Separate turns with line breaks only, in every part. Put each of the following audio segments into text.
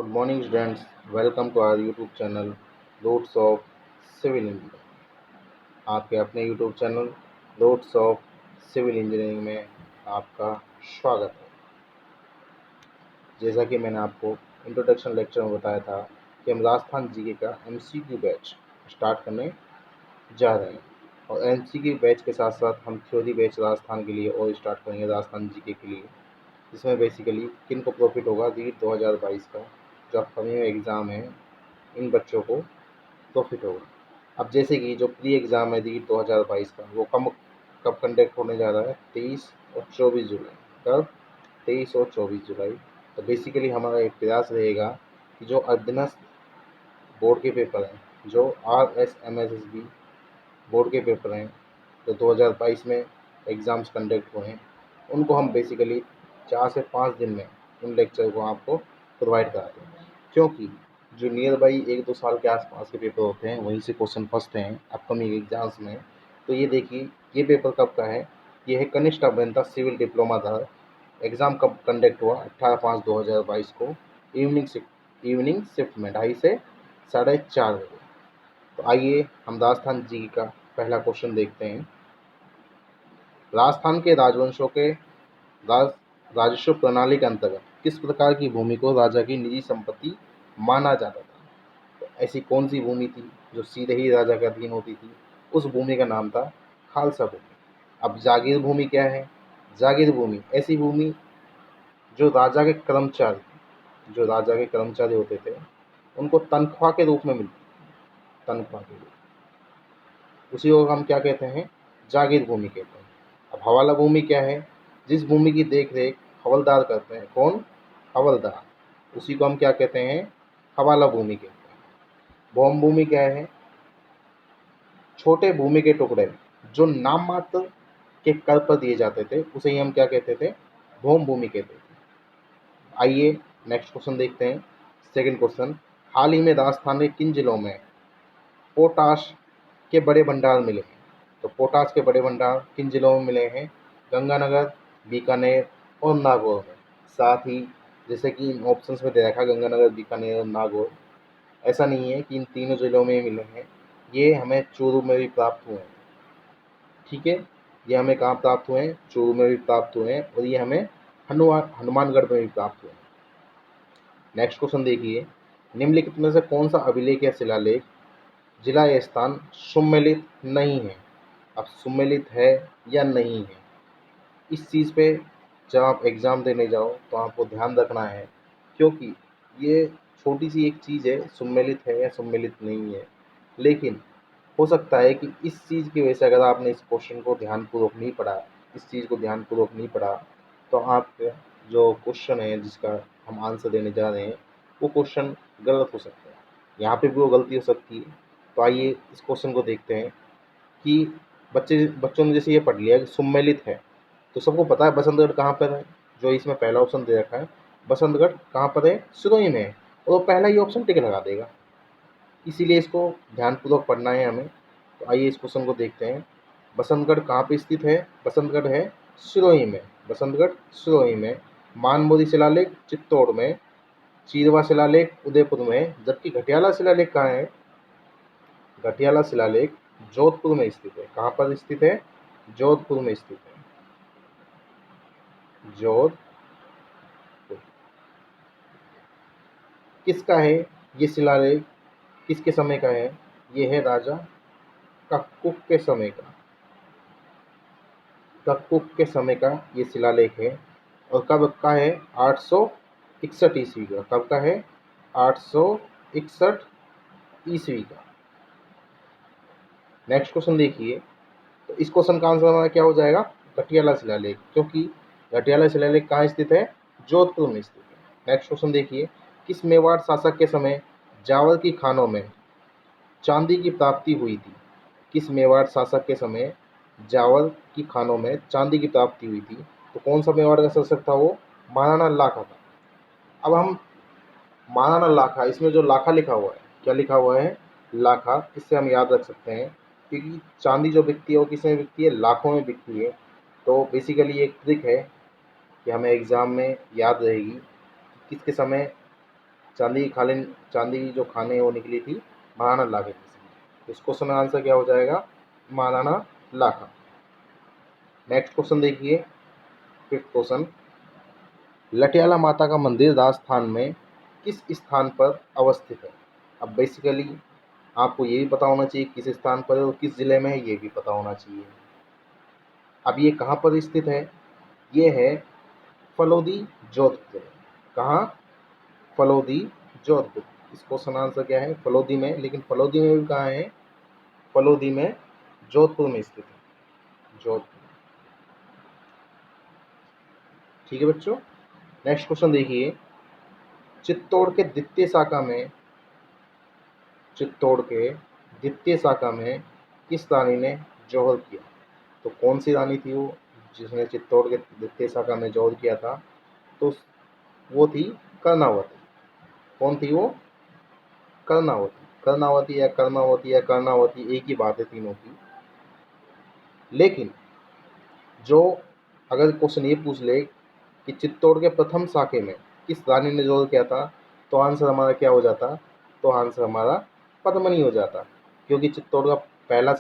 Good morning, students. Welcome to our YouTube channel, Roots of Civil Engineering. आपके अपने YouTube channel roots of civil engineering में आपका स्वागत है। जैसा कि मैंने आपको इंट्रोडक्शन लेक्चर में बताया था कि हम राजस्थान जीके का MCQ बैच स्टार्ट करने जा रहे हैं और MCQ बैच के साथ साथ हम थ्योरी बैच राजस्थान के लिए और स्टार्ट करेंगे राजस्थान जीके के लिए, जिसमें बेसिकली किन को प्रॉफिट होगा रीट 2022 का जो अपकमिंग एग्ज़ाम है, इन बच्चों को प्रॉफिट होगा। अब जैसे कि जो प्री एग्ज़ाम है रीट 2022 का वो कब कंडक्ट होने जा रहा है, 23 और 24 जुलाई। कब? 23 और 24 जुलाई। तो बेसिकली हमारा एक प्रयास रहेगा कि जो अधीनस्थ बोर्ड के पेपर हैं, जो RSMSSB बोर्ड के पेपर हैं जो 2022 में एग्ज़ाम्स कंडक्ट हुए हैं, उनको हम बेसिकली 4 से 5 दिन में उन लेक्चर को आपको प्रोवाइड कराते हैं, क्योंकि जो नियर बाई 1-2 साल के आसपास के पेपर होते हैं वहीं से क्वेश्चन फंसते हैं अपकमिंग एग्जाम्स में। तो ये देखिए, ये पेपर कब का है, ये है कनिष्ठ अभियंता सिविल डिप्लोमा था। एग्ज़ाम कब कंडक्ट हुआ? 18/5/2022 को इवनिंग शिफ्ट में 2:30 से 4:30 बजे। तो आइए हम राजस्थान जी का पहला क्वेश्चन देखते हैं। राजस्थान के राजवंशों के राजस्व प्रणाली के अंतर्गत किस प्रकार की भूमि को राजा की निजी संपत्ति माना जाता था? तो ऐसी कौन सी भूमि थी जो सीधे ही राजा के अधीन होती थी? उस भूमि का नाम था खालसा भूमि। अब जागीर भूमि क्या है? जागीर भूमि ऐसी भूमि जो राजा के कर्मचारी होते थे उनको तनख्वाह के रूप में मिलती थी, तनख्वाह के रूप। उसी को हम क्या कहते हैं? जागीर भूमि कहते हैं। अब हवाला भूमि क्या है? जिस भूमि की देख रेख हवलदार करते हैं। कौन? हवलदार। उसी को हम क्या कहते हैं? हवाला भूमि कहते हैं। भौम भूमि क्या है? छोटे भूमि के टुकड़े जो नाम मात्र के कर पर दिए जाते थे उसे ही हम क्या कहते थे? भौम भूमि कहते थे। आइए नेक्स्ट क्वेश्चन देखते हैं। सेकंड क्वेश्चन, हाल ही में राजस्थान के किन जिलों में पोटाश के बड़े भंडार मिले हैं? तो पोटाश के बड़े भंडार किन जिलों में मिले हैं? गंगानगर, बीकानेर और नागौर में। साथ ही जैसे कि इन ऑप्शंस में दे रखा है गंगानगर, बीकानेर और नागौर, ऐसा नहीं है कि इन तीनों जिलों में मिले हैं, ये हमें चूरू में भी प्राप्त हुए हैं। ठीक है, ये हमें कहाँ प्राप्त हुए हैं? चूरू में भी प्राप्त हुए हैं और ये हमें हनुमानगढ़ में भी प्राप्त हुए हैं। नेक्स्ट क्वेश्चन देखिए, निम्नलिखित में से कौन सा अभिलेख या शिलालेख जिला या स्थान सुमेलित नहीं है? अब सुमेलित है या नहीं है, इस चीज़ पे जब आप एग्ज़ाम देने जाओ तो आपको ध्यान रखना है, क्योंकि ये छोटी सी एक चीज़ है, सुमेलित है या सुमेलित नहीं है। लेकिन हो सकता है कि इस चीज़ की वजह से अगर आपने इस क्वेश्चन को ध्यानपूर्वक नहीं पढ़ा, इस चीज़ को ध्यानपूर्वक नहीं पढ़ा, तो आपका जो क्वेश्चन है जिसका हम आंसर देने जा रहे हैं वो क्वेश्चन गलत हो सकता है, यहाँ पे भी वो गलती हो सकती है। तो आइए इस क्वेश्चन को देखते हैं कि बच्चों ने जैसे ये पढ़ लिया कि सुमेलित है, तो सबको पता है बसंतगढ़ कहाँ पर है, जो इसमें पहला ऑप्शन दे रखा है बसंतगढ़ कहाँ पर है? सिरोही में है, और वो पहला ही ऑप्शन टिक लगा देगा, इसीलिए इसको ध्यानपूर्वक पढ़ना है हमें। तो आइए इस क्वेश्चन को देखते हैं। बसंतगढ़ कहाँ पे स्थित है? बसंतगढ़ है सिरोही में। बसंतगढ़ सिरोही में। मानमोदी शिलालेख चित्तौड़ में। चीरवा शिलालेख उदयपुर में। जबकि घटियाला शिलालेख कहाँ है? घटियाला शिलालेख जोधपुर में स्थित है। कहाँ पर स्थित है? जोधपुर में स्थित है। जोधपुर। किसका है ये शिलालेख? किसके समय का है? ये है राजा कक्कुक के समय का। कक्कुक के समय का ये शिलालेख है और कब का है? 861 ईस्वी का। कब का है? 861 ईस्वी का। नेक्स्ट क्वेश्चन देखिए, तो इस क्वेश्चन का आंसर हमारा क्या हो जाएगा? घटियाला शिलालेख, क्योंकि घटियाला शिलालेख कहाँ स्थित है? जोधपुर में स्थित है। नेक्स्ट क्वेश्चन देखिए, किस मेवाड़ शासक के समय जावर की खानों में चांदी की प्राप्ति हुई थी? किस मेवाड़ शासक के समय जावर की खानों में चांदी की प्राप्ति हुई थी? तो कौन सा मेवाड़ का शासक था वो? महाराणा लाखा था। अब हम महाराणा लाखा, इसमें जो लाखा लिखा हुआ है, क्या लिखा हुआ है? लाखा। इससे हम याद रख सकते हैं क्योंकि चांदी जो बिकती है वो किस में बिकती है? लाखों में बिकती है। तो बेसिकली एक ट्रिक है कि हमें एग्ज़ाम में याद रहेगी कि किसके समय चांदी की जो खाने हैं वो निकली थी महाराणा लाखा से। इस क्वेश्चन का आंसर क्या हो जाएगा? महाराणा लाखा। नेक्स्ट क्वेश्चन देखिए, फिफ्थ क्वेश्चन, लटियाला माता का मंदिर राजस्थान में किस स्थान पर अवस्थित है? अब बेसिकली आपको ये भी पता होना चाहिए किस स्थान पर है और किस जिले में है, ये भी पता होना चाहिए। अब ये कहाँ पर स्थित है? ये है फलोदी, जोधपुर। कहाँ? फलोदी, जोधपुर। इस क्वेश्चन आंसर क्या है? फलोदी में। लेकिन फलोदी में भी कहाँ है? फलोदी में जोधपुर में स्थित है, जोधपुर। ठीक है बच्चों। नेक्स्ट क्वेश्चन देखिए, चित्तौड़ के द्वितीय शाखा में किस रानी ने जौहर किया? तो कौन सी रानी थी वो जिसने चित्तौड़ के द्वितीय शाखा में जौहर किया था? तो वो थी कर्णावती। कौन थी वो? कर्णावती। कर्णावती या कर्मावती या कर्णावती एक ही बात है तीनों की। लेकिन जो अगर क्वेश्चन ये पूछ ले कि चित्तौड़ के प्रथम शाखे में किस रानी ने जौहर किया था, तो आंसर हमारा क्या हो जाता? तो आंसर हमारा पद्मिनी हो जाता। क्योंकि चित्तौड़ का पहला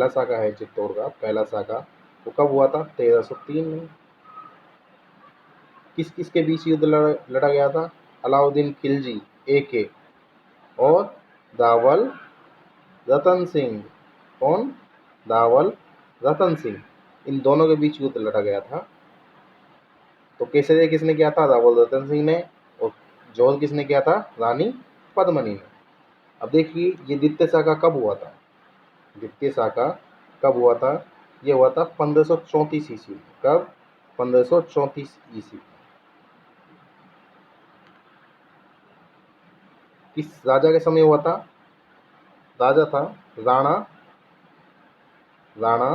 शाखा है, चित्तौड़ का पहला शाखा वो कब हुआ था? 1303 में। किस किस के बीच युद्ध लड़ा गया था? अलाउद्दीन खिलजी AK और दावल रतन सिंह। कौन? दावल रतन सिंह। इन दोनों के बीच युद्ध लड़ा गया था। तो केसरिया किसने किया था? दावल रतन सिंह ने। और जौहर किसने किया था? रानी पद्मिनी ने। अब देखिए ये द्वितीय शाखा कब हुआ था? द्वितीय शाखा कब हुआ था? ये हुआ था 1534 ईस्वी। कब? 1534 ईस्वी। किस राजा के समय हुआ था? राजा था राणा राणा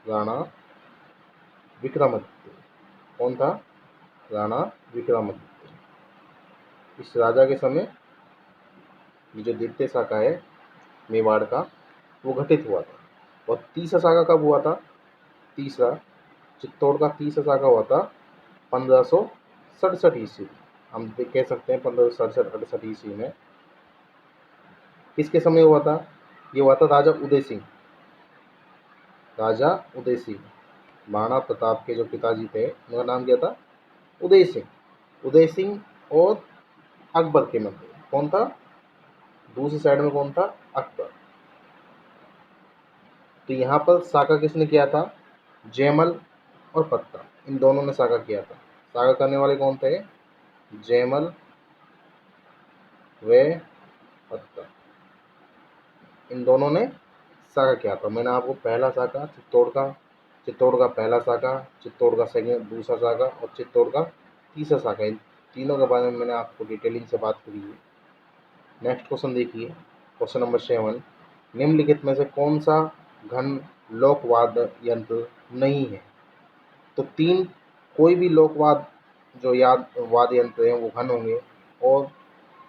राणा विक्रमादित्य। कौन था? राणा विक्रमादित्य। इस राजा के समय ये जो द्वितीय शाखा है मेवाड़ का वो घटित हुआ था। और तीसरा शाखा कब हुआ था? तीसरा चित्तौड़ का तीसरा शाखा हुआ था 1567 ईस्वी। हम कह सकते हैं 1567-68 ईस्वी में। किसके समय हुआ था? ये हुआ था राजा उदय सिंह। राजा उदय सिंह, महाराणा प्रताप के जो पिताजी थे उनका नाम क्या था? उदय सिंह। उदय सिंह और अकबर के मध्य कौन था? दूसरी साइड में कौन था? अकबर। तो यहाँ पर शाखा किसने किया था? जयमल और पत्ता, इन दोनों ने शाखा किया था। शाखा करने वाले कौन थे? जयमल व पत्ता, इन दोनों ने शाखा किया था। मैंने आपको पहला शाखा चित्तौड़ का पहला शाखा, चित्तौड़ का सेकंड दूसरा शाखा और चित्तौड़ का तीसरा शाखा, इन तीनों के बारे में मैंने आपको डिटेलिंग से बात करी है। नेक्स्ट क्वेश्चन देखिए, क्वेश्चन नंबर 7, निम्नलिखित में से कौन सा घन लोक वाद्य यंत्र नहीं है? तो तीन कोई भी जो वाद्य यंत्र हैं वो घन होंगे, और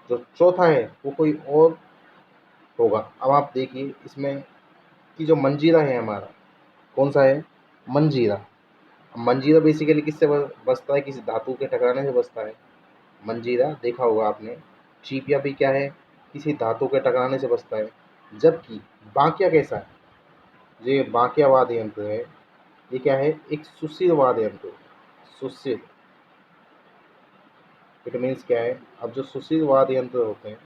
जो चौथा है वो कोई और होगा। अब आप देखिए इसमें कि जो मंजीरा है हमारा, कौन सा है? मंजीरा। मंजीरा बेसिकली किससे बचता है? किसी धातु के टकराने से बचता है। मंजीरा देखा होगा आपने। चीपिया भी क्या है? किसी धातु के टकराने से बचता है। जबकि बांकिया कैसा है? ये बांकिया वाद्य यंत्र है, ये क्या है? एक सुशिर वाद्य यंत्र। सुशिर इट मीन्स क्या है? अब जो सुशिर वाद्य यंत्र होते हैं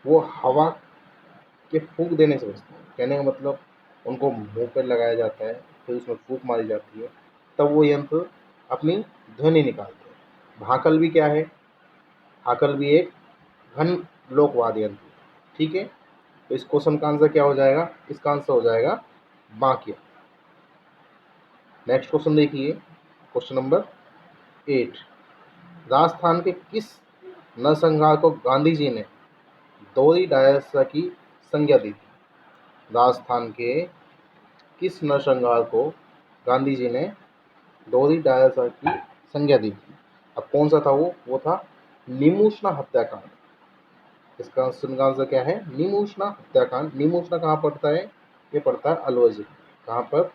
वो हवा के फूंक देने से बचते हैं। कहने का मतलब उनको मुंह पर लगाया जाता है, फिर उसमें फूंक मारी जाती है, तब वो यंत्र अपनी ध्वनि निकालते हैं। भाकल भी क्या है? भाकल भी एक घन लोक वाद्य यंत्र है। ठीक है, तो इस क्वेश्चन का आंसर क्या हो जाएगा? इसका आंसर हो जाएगा बांकिया। नेक्स्ट क्वेश्चन देखिए, क्वेश्चन नंबर 8, राजस्थान के किस नरसंहार को गांधी जी ने दोहरी डायस्या की संज्ञा दी थी? राजस्थान के किस नरसंहार को गांधी जी ने दोहरी डायस्या की संज्ञा दी थी? अब कौन सा था वो? वो था निमूषणा हत्याकांड। इसका आंसर क्या है? निमूषणा हत्याकांड। निमूषणा कहाँ पड़ता है? ये पड़ता है अलवर जिले। कहाँ पर?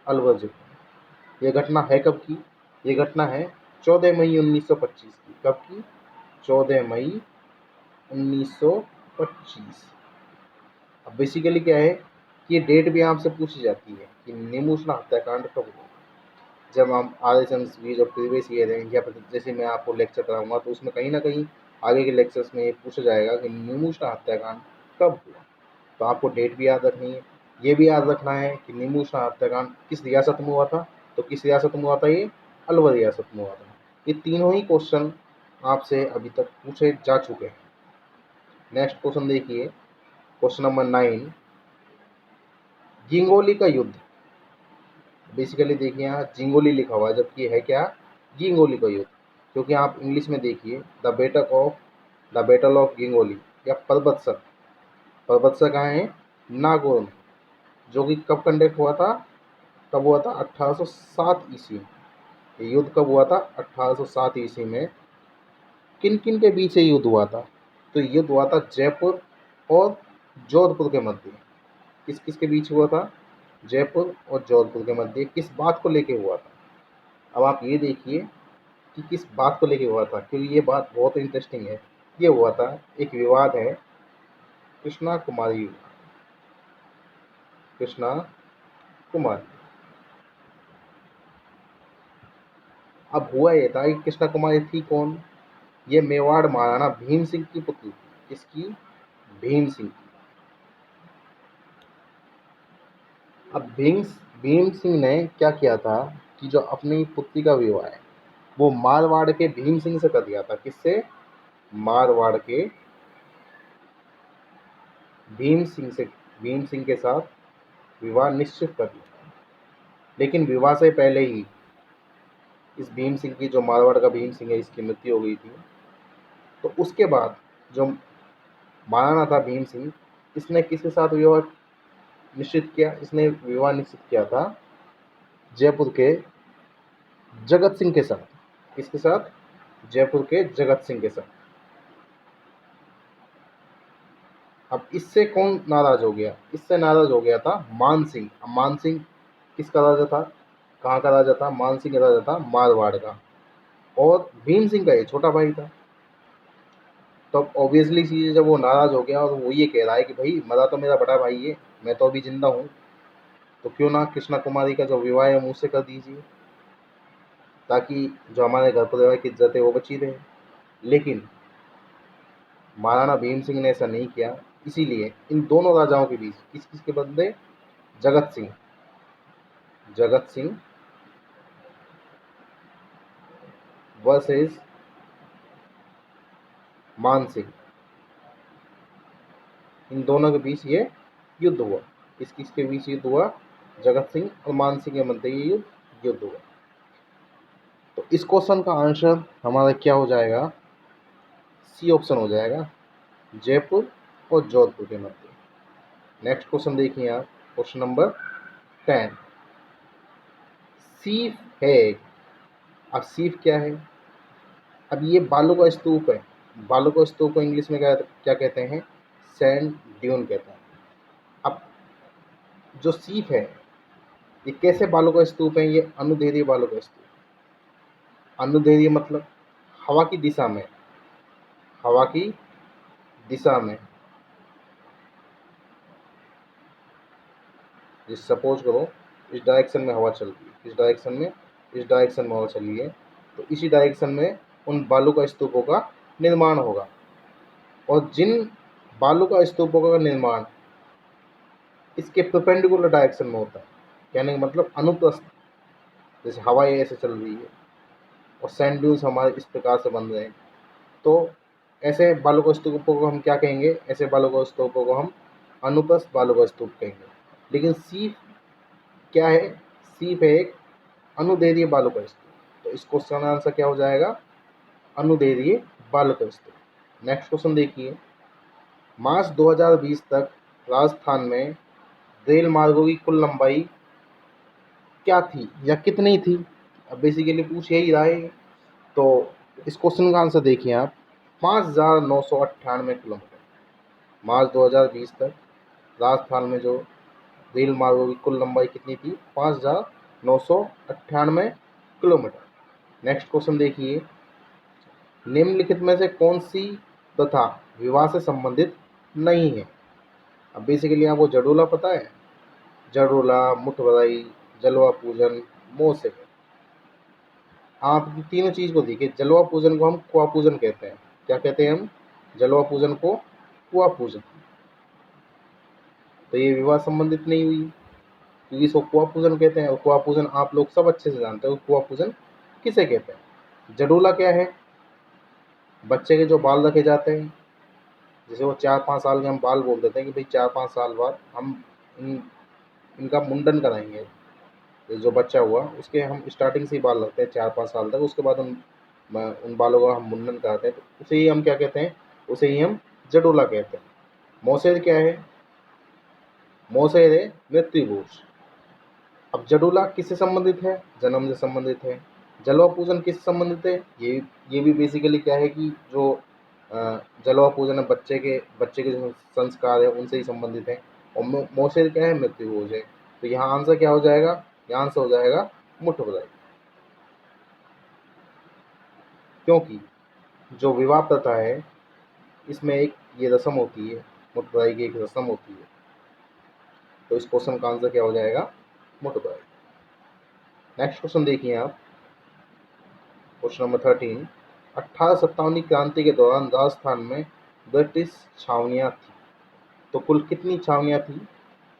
अलवर जिले। ये घटना है कब की? ये घटना है 14 मई 1925 की। कब की? 14 मई 1925। अब बेसिकली क्या है कि ये डेट भी आपसे पूछी जाती है कि नेमुसना हत्याकांड कब हुआ। जब हम आरएसएमस भी जो प्रीवियस ईयर है या फिर जैसे मैं आपको लेक्चर कराऊंगा तो उसमें कहीं ना कहीं आगे के लेक्चर्स में ये पूछा जाएगा कि नेमुसना हत्याकांड कब हुआ। तो आपको डेट भी याद रखनी है। ये भी याद रखना है कि नेमुसना हत्याकांड किस रियासत में हुआ था। तो किस रियासत में हुआ था? ये अलवर रियासत में हुआ था। ये तीनों ही क्वेश्चन आपसे अभी तक पूछे जा चुके हैं। नेक्स्ट क्वेश्चन देखिए, क्वेश्चन नंबर 9, जिंगोली का युद्ध। बेसिकली देखिए यहाँ जिंगोली लिखा हुआ है, जबकि है क्या? जिंगोली का युद्ध। क्योंकि आप इंग्लिश में देखिए द बैटल ऑफ जिंगोली या परबतसर। परबतसर कहाँ है? नागौर में। जो कि कब कंडक्ट हुआ था? कब हुआ था? 1807 ईस्वी में। ये युद्ध कब हुआ था? 1807 ईस्वी में। किन किन के बीच ये युद्ध हुआ था? तो युद्ध हुआ था जयपुर और जोधपुर के मध्य। किस किस के बीच हुआ था? जयपुर और जोधपुर के मध्य। किस बात को लेके हुआ था? अब आप ये देखिए कि किस बात को लेके हुआ था, क्योंकि ये बात बहुत इंटरेस्टिंग है। ये हुआ था, एक विवाद है, कृष्णा कुमारी विवाद। कृष्णा कुमारी। अब हुआ ये था कि कृष्णा कुमारी थी कौन? ये मेवाड़ महाराणा भीम सिंह की पुत्री थी। किसकी? भीम सिंह की। अब भीम सिंह ने क्या किया था कि जो अपनी पुत्री का विवाह है वो मारवाड़ के भीम सिंह से कर दिया था। किससे? मारवाड़ के भीम सिंह के साथ विवाह निश्चित कर दिया। लेकिन विवाह से पहले ही इस भीम सिंह की, जो मारवाड़ का भीम सिंह है, इसकी मृत्यु हो गई थी। तो उसके बाद जो महाराणा था भीम सिंह, इसने किसके साथ विवाह निश्चित किया? इसने विवाह निश्चित किया था जयपुर के जगत सिंह के साथ। किसके साथ? जयपुर के जगत सिंह के साथ। अब इससे कौन नाराज हो गया? इससे नाराज हो गया था मान सिंह। अब मान सिंह किसका राजा था? कहाँ का राजा था? मान सिंह का राजा था मारवाड़ का। और भीम सिंह का ये छोटा भाई था। तो अब ऑब्वियसली चीज़, जब वो नाराज हो गया और वो ये कह रहा है कि भाई मरा तो मेरा बड़ा भाई है, मैं तो अभी जिंदा हूँ, तो क्यों ना कृष्णा कुमारी का जो विवाह है मुझसे कर दीजिए, ताकि जो हमारे घर परिवार की इज्जत है वो बची रहे। लेकिन महाराणा भीम सिंह ने ऐसा नहीं किया। इसीलिए इन दोनों राजाओं के बीच किस किस के बदले? जगत सिंह वर्सेस मान सिंह, इन दोनों के बीच ये युद्ध हुआ। किस किस के बीच युद्ध हुआ? जगत सिंह और मान सिंह के मध्य ये युद्ध हुआ। तो इस क्वेश्चन का आंसर हमारा क्या हो जाएगा? सी ऑप्शन हो जाएगा, जयपुर और जोधपुर के मध्य। नेक्स्ट क्वेश्चन देखिए आप, क्वेश्चन नंबर 10, सीफ है। अब सीफ क्या है? अब ये बालू का स्तूप है। बालू का स्तूप को इंग्लिश में क्या क्या कहते हैं? सैंड ड्यून कहते हैं। अब जो सीफ है ये कैसे बालू का स्तूप है? ये अनुदैर्ध्य बालू का स्तूप। अनुदैर्ध्य मतलब हवा की दिशा में, हवा की दिशा में। जिस सपोज करो इस डायरेक्शन में हवा चल रही है, इस डायरेक्शन में, इस डायरेक्शन में हवा चल रही है, तो इसी डायरेक्शन में उन बालू का स्तूपों का निर्माण होगा। और जिन बालू का स्तूपों का निर्माण इसके परपेंडिकुलर डायरेक्शन में होता है, कहने का मतलब अनुप्रस्थ, जैसे हवा ऐसे चल रही है और सैंड ड्यून्स हमारे इस प्रकार से बन रहे हैं, तो ऐसे बालू का स्तूपों को हम क्या कहेंगे? ऐसे बालू का स्तूपों को हम अनुप्रस्थ बालू का स्तूप कहेंगे। लेकिन सीप क्या है? सीप है एक अनुदैर्ध्य बालू का स्तूप। तो इस क्वेश्चन का आंसर क्या हो जाएगा? अनुदैर्ध्य बालू का स्तूप। नेक्स्ट क्वेश्चन देखिए, मार्च 2020 तक राजस्थान में रेल मार्गों की कुल लंबाई क्या थी या कितनी थी? अब बेसिकली पूछ यही रहा है। तो इस क्वेश्चन का आंसर देखिए आप, 5,998 किलोमीटर। मार्च 2020 तक राजस्थान में जो रेल मार्गों की कुल लंबाई कितनी थी? 5,998 किलोमीटर। नेक्स्ट क्वेश्चन देखिए, निम्नलिखित में से कौन सी तथा विवाह से संबंधित नहीं है? अब बेसिकली आपको जडोला पता है? जडोला, मुठ बधाई, जलवा पूजन, मोसे। आप तीनों चीज को देखिए। जलवा पूजन को हम कुआ पूजन कहते हैं। क्या कहते हैं हम? जलवा पूजन को कुआ पूजन। तो ये विवाह संबंधित नहीं हुई, क्योंकि इसको कुआ पूजन कहते हैं। और कुआ पूजन आप लोग सब अच्छे से जानते हो, कुआ पूजन किसे कहते हैं। जडोला क्या है? बच्चे के जो बाल रखे जाते हैं, जैसे वो 4-5 साल के हम बाल बोल देते हैं कि भाई 4-5 साल बाद हम इनका मुंडन कराएंगे। तो जो बच्चा हुआ उसके हम स्टार्टिंग से ही बाल रखते हैं 4-5 साल तक, उसके बाद उन बालों का हम मुंडन कराते हैं। तो उसे ही हम क्या कहते हैं? उसे ही हम जडोला कहते हैं। मोसेर क्या है? मोसेर है मृत्यु भोज। अब जडोला किससे संबंधित है? जन्म से संबंधित है। जलवा पूजन किससे संबंधित है? ये भी बेसिकली क्या है कि जो जलवा पूजन है बच्चे के जो संस्कार है उनसे ही संबंधित है। और मोसेर क्या है? मृत्यु भोज है। तो यहाँ आंसर क्या हो जाएगा? यहाँ आंसर हो जाएगा मुठ बधाई। क्योंकि जो विवाह प्रथा है इसमें एक ये रस्म होती है, मुठ बधाई की एक रस्म होती है। तो इस क्वेश्चन का आंसर क्या हो जाएगा? मुठ बधाई। नेक्स्ट क्वेश्चन देखिए आप, क्वेश्चन नंबर 13। 1857 की क्रांति के दौरान राजस्थान में ब्रिटिश छावनियाँ थी। तो कुल कितनी छावनियाँ थी?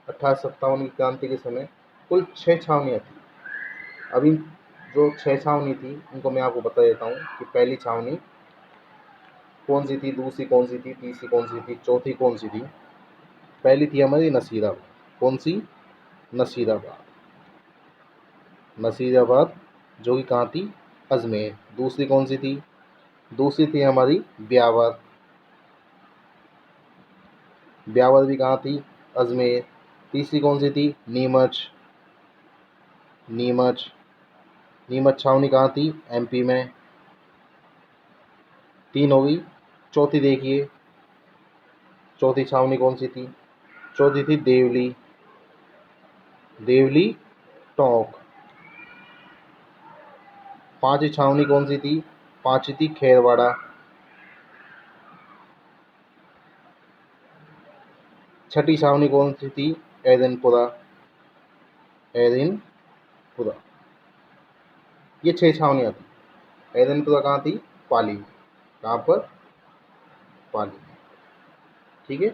1857 की क्रांति के समय कुल 6 छावनियाँ थी। अभी जो 6 छावनी थी उनको मैं आपको बता देता हूँ कि पहली छावनी कौन सी थी, दूसरी कौन सी थी, तीसरी कौन सी थी, चौथी कौन सी थी। पहली थी हमारी नसीराबाद। कौन सी? नसीराबाद। नसीराबाद जो कि कहाँ थी? अजमेर। दूसरी कौन सी थी? दूसरी थी हमारी ब्यावर। ब्यावर भी कहाँ थी? अजमेर। तीसरी कौन सी थी? नीमच। नीमच नीमच छावनी कहाँ थी? एमपी में। 3 हो गई। चौथी देखिए, चौथी छावनी कौन सी थी? चौथी थी देवली। देवली टोंक। पांचवी छावनी कौन सी थी? पांचवी थी खेरवाड़ा। छठी छावनी कौन सी थी? एदनपुरा। एदनपुरा। ये 6 छावनियाँ थी। एदनपुरा कहाँ थी? पाली। कहाँ पर? पाली। ठीक है।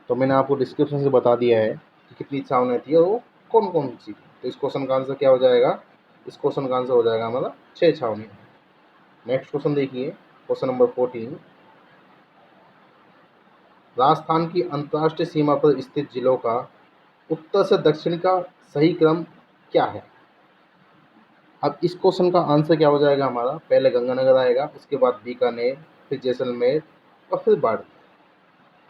तो मैंने आपको डिस्क्रिप्शन से बता दिया है कि कितनी छावनियाँ थी और वो कौन कौन सी थी। तो इस क्वेश्चन का आंसर क्या हो जाएगा? इस क्वेश्चन का आंसर हो जाएगा हमारा 6 छावनियाँ। नेक्स्ट क्वेश्चन देखिए, क्वेश्चन नंबर 14। राजस्थान की अंतर्राष्ट्रीय सीमा पर स्थित जिलों का उत्तर से दक्षिण का सही क्रम क्या है? अब इस क्वेश्चन का आंसर क्या हो जाएगा हमारा? पहले गंगानगर आएगा, उसके बाद बीकानेर, फिर जैसलमेर और फिर बाड़मेर।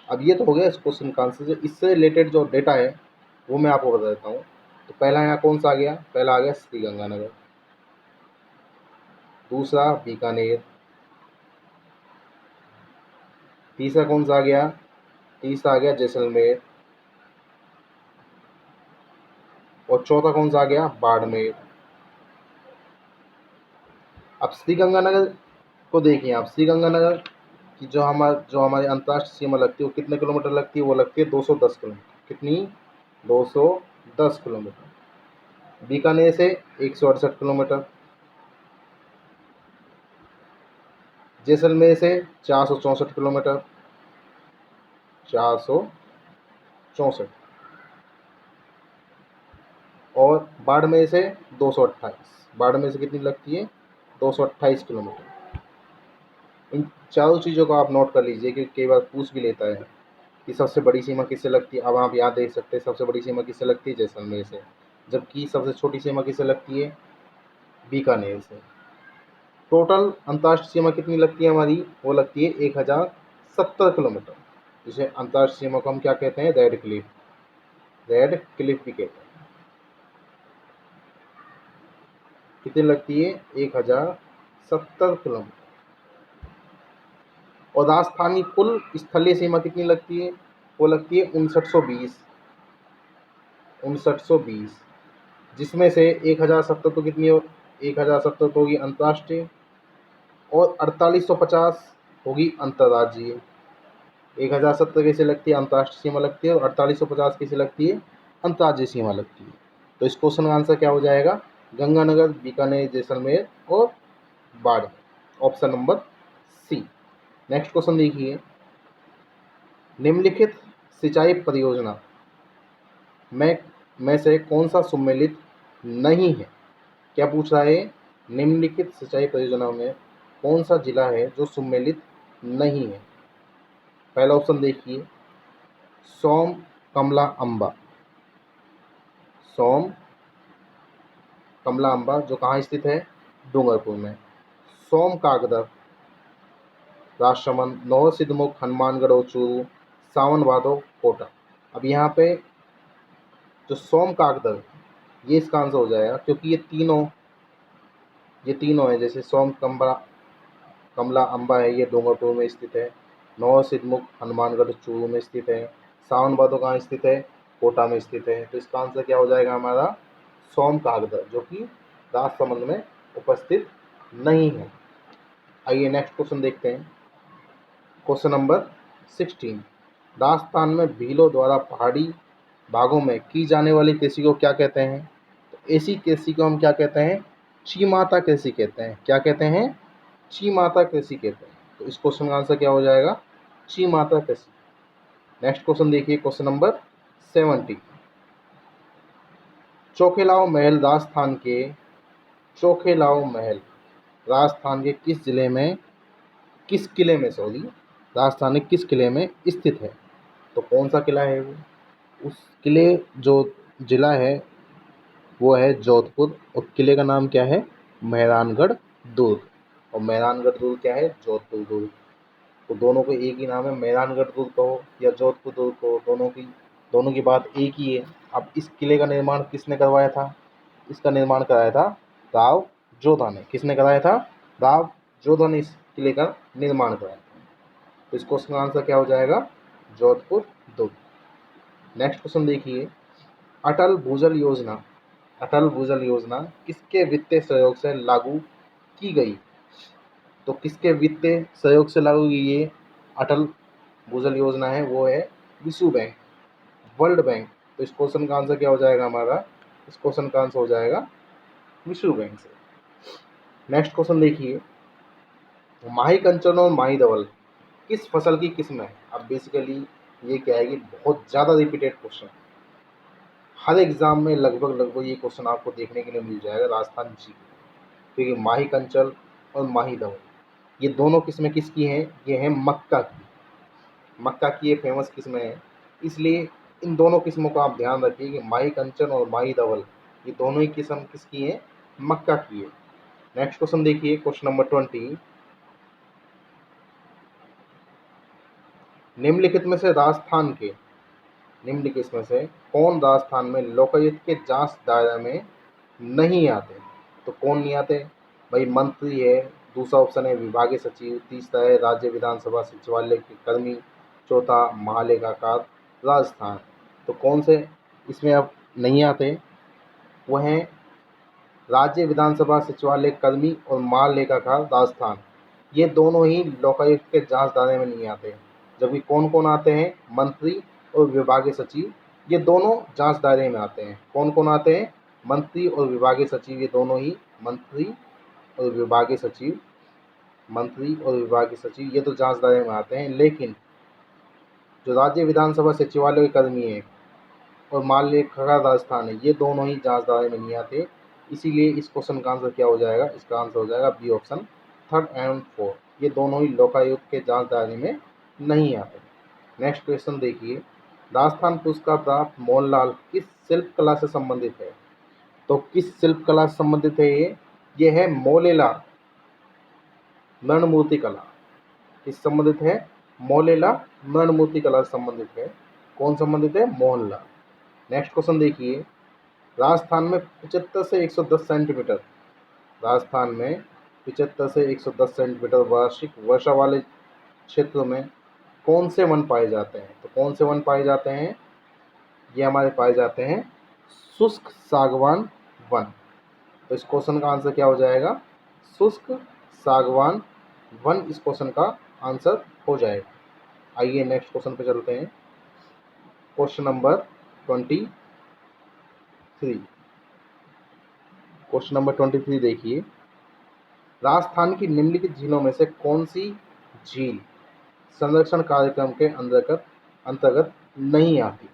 अब ये तो हो गया इस क्वेश्चन का आंसर। जो इससे रिलेटेड जो डेटा है वो मैं आपको बता देता हूँ। तो पहला यहाँ कौन सा आ गया? पहला आ गया श्री गंगानगर। दूसरा बीकानेर। तीसरा कौन सा आ गया? तीसरा आ गया जैसलमेर। और चौथा कौन सा आ गया? बाड़मेर। अब श्री गंगानगर को देखिए आप। श्री गंगानगर की जो हमारी अंतर्राष्ट्रीय सीमा लगती है वो कितने किलोमीटर लगती है? वो लगती है 210 किलोमीटर। कितनी? 210 किलोमीटर। बीकानेर से 168 किलोमीटर। जैसलमेर से 464 किलोमीटर। 464। और बाड़मेर से 228। बाड़मेर से कितनी लगती है? 228 किलोमीटर। इन चारों चीज़ों को आप नोट कर लीजिए कि कई बार पूछ भी लेता है कि सबसे बड़ी सीमा किससे लगती है। अब आप यहाँ देख सकते हैं सबसे बड़ी सीमा किससे लगती है? जैसलमेर से। जबकि सबसे छोटी सीमा किससे लगती है? बीकानेर से। टोटल अंतर्राष्ट्रीय सीमा कितनी लगती है हमारी? वो लगती है 1070 किलोमीटर। जिसे अंतर्राष्ट्रीय सीमा को हम क्या कहते हैं? Red Cliff. रेड क्लिफ भी कहते हैं। कितनी लगती है? 1070 किलोमीटर। और राजस्थान की कुल स्थलीय सीमा कितनी लगती है? वो लगती है 5920। 5920, जिसमें से 1070 तो कितनी हो, 1070 तो होगी अंतर्राष्ट्रीय और 4850 होगी अंतर्राज्यीय। 1070 कैसे लगती है, अंतर्राष्ट्रीय सीमा लगती है, और 4850 कैसे लगती है, अंतर्राज्यीय सीमा लगती है। तो इस क्वेश्चन का आंसर क्या हो जाएगा, गंगानगर, बीकानेर, जैसलमेर और Barmer, option number C. Next question देखिए, निम्नलिखित सिंचाई परियोजना में से कौन सा सम्मिलित नहीं है। क्या पूछ रहा है, निम्नलिखित सिंचाई परियोजना में कौन सा जिला है जो सम्मिलित नहीं है। पहला ऑप्शन देखिए, सोम, कमला, अंबा। सोम, कमला, अंबा जो कहाँ स्थित है, डूंगरपुर में। सोम कागदर, राजसमंद, नौर सिद्धमुख, हनुमानगढ़ और चूरू, सावन भादो, कोटा। अब यहाँ पे जो सोम कागदर, ये इसका आंसर हो जाएगा, क्योंकि ये तीनों है, जैसे सोम, कमला, अंबा है, ये डूंगरपुर में स्थित है। नौर सिद्धमुख, हनुमानगढ़, चूरू में स्थित है। सावन भादो कहाँ स्थित है, कोटा में स्थित है। तो इसका आंसर क्या हो जाएगा हमारा, सोम कागदर, जो कि राजसमंद में उपस्थित नहीं है। आइए नेक्स्ट क्वेश्चन देखते हैं। क्वेश्चन नंबर 16, राजस्थान में भीलों द्वारा पहाड़ी भागों में की जाने वाली कृषि को क्या कहते हैं। तो ऐसी कृषि को हम क्या कहते हैं, चीमाता कृषि कहते हैं। क्या कहते हैं, चीमाता कृषि कहते हैं। तो इस क्वेश्चन का आंसर क्या हो जाएगा, चीमाता कृषि। नेक्स्ट क्वेश्चन देखिए, क्वेश्चन नंबर 70, चोखेलाओ महल राजस्थान के किस जिले में, किस किले में, सॉरी, राजस्थान के किस किले में स्थित है। तो कौन सा किला है वो, उस किले जो जिला है वो है जोधपुर, और किले का नाम क्या है, मेहरानगढ़ दुर्ग। और मेहरानगढ़ दुर्ग क्या है, जोधपुर दुर्ग। तो दोनों को एक ही नाम है, मेहरानगढ़ दुर्ग कहो या जोधपुर दुर्ग कहो, दोनों की बात एक ही है। अब इस किले का निर्माण किसने करवाया था, इसका निर्माण कराया था राव जोधा ने। किसने कराया था, राव जोधा ने इस किले का निर्माण कराया था। तो इस क्वेश्चन का आंसर क्या हो जाएगा, जोधपुर दुर्ग। नेक्स्ट क्वेश्चन देखिए, अटल भूजल योजना किसके वित्तीय सहयोग से लागू की गई। तो किसके वित्तीय सहयोग से लागू की ये अटल भूजल योजना है, वो है विश्व बैंक, वर्ल्ड बैंक। तो इस क्वेश्चन का आंसर क्या हो जाएगा हमारा, इस क्वेश्चन का आंसर हो जाएगा विश्व बैंक से। नेक्स्ट क्वेश्चन देखिए, माही कंचन और माही धवल किस फसल की किस्म है। अब बेसिकली ये क्या है कि बहुत ज़्यादा रिपीटेड क्वेश्चन, हर एग्जाम में लगभग ये क्वेश्चन आपको देखने के लिए मिल जाएगा राजस्थान जी, क्योंकि माही कंचल और माही धवल ये दोनों किस्में किसकी हैं, ये हैं मक्का की ये फेमस किस्में हैं। इसलिए इन दोनों किस्मों का आप ध्यान रखिए कि माही कंचन और माही धवल ये दोनों ही किस्म किसकी हैं, मक्का की है। नेक्स्ट क्वेश्चन देखिए, क्वेश्चन नंबर 20, निम्नलिखित में से कौन राजस्थान में लोकायुक्त के जांच दायरे में नहीं आते। तो कौन नहीं आते भाई, मंत्री है, दूसरा ऑप्शन है विभागीय सचिव, तीसरा है राज्य विधानसभा सचिवालय के कर्मी, चौथा महालेखाकार राजस्थान। तो कौन से इसमें अब नहीं आते, वह हैं राज्य विधानसभा सचिवालय कर्मी और महालेखाकार राजस्थान। ये दोनों ही लोकायुक्त के जांच दायरे में नहीं आते। जबकि कौन कौन आते हैं, मंत्री और विभागीय सचिव, ये दोनों जांच दायरे में आते हैं। कौन कौन आते हैं, मंत्री और विभागीय सचिव, ये दोनों ही और विभागीय सचिव ये तो जांच दायरे में आते हैं। लेकिन जो राज्य विधानसभा सचिवालय के कर्मी है और महालेखाकार राजस्थान है, ये दोनों ही जांच दायरे में नहीं आते। इसीलिए इस क्वेश्चन का आंसर क्या हो जाएगा, इसका आंसर हो जाएगा बी ऑप्शन 3 एंड 4, ये दोनों ही लोकायुक्त के जांच दायरे में नहीं आते। नेक्स्ट क्वेश्चन देखिए, राजस्थान पुरस्कार प्राप्त मोहनलाल किस शिल्प कला से संबंधित है। तो किस शिल्प कला से संबंधित है ये है मोलेला नृणमूर्ति कला। किस संबंधित है, मोलेला नृणमूर्ति कला से संबंधित है। कौन संबंधित है, मोहनलाल। नेक्स्ट क्वेश्चन देखिए, राजस्थान में 75 से 110 सेंटीमीटर वार्षिक वर्षा वाले क्षेत्रों में कौन से वन पाए जाते हैं। तो कौन से वन पाए जाते हैं, ये हमारे पाए जाते हैं शुष्क सागवान वन। तो इस क्वेश्चन का आंसर क्या हो जाएगा? शुष्क सागवान वन इस क्वेश्चन का आंसर हो जाएगा। आइए नेक्स्ट क्वेश्चन पे चलते हैं। Question number 23। क्वेश्चन नंबर 23 देखिए, राजस्थान की निम्नलिखित झीलों में से कौन सी झील संरक्षण कार्यक्रम के अंतर्गत नहीं आती?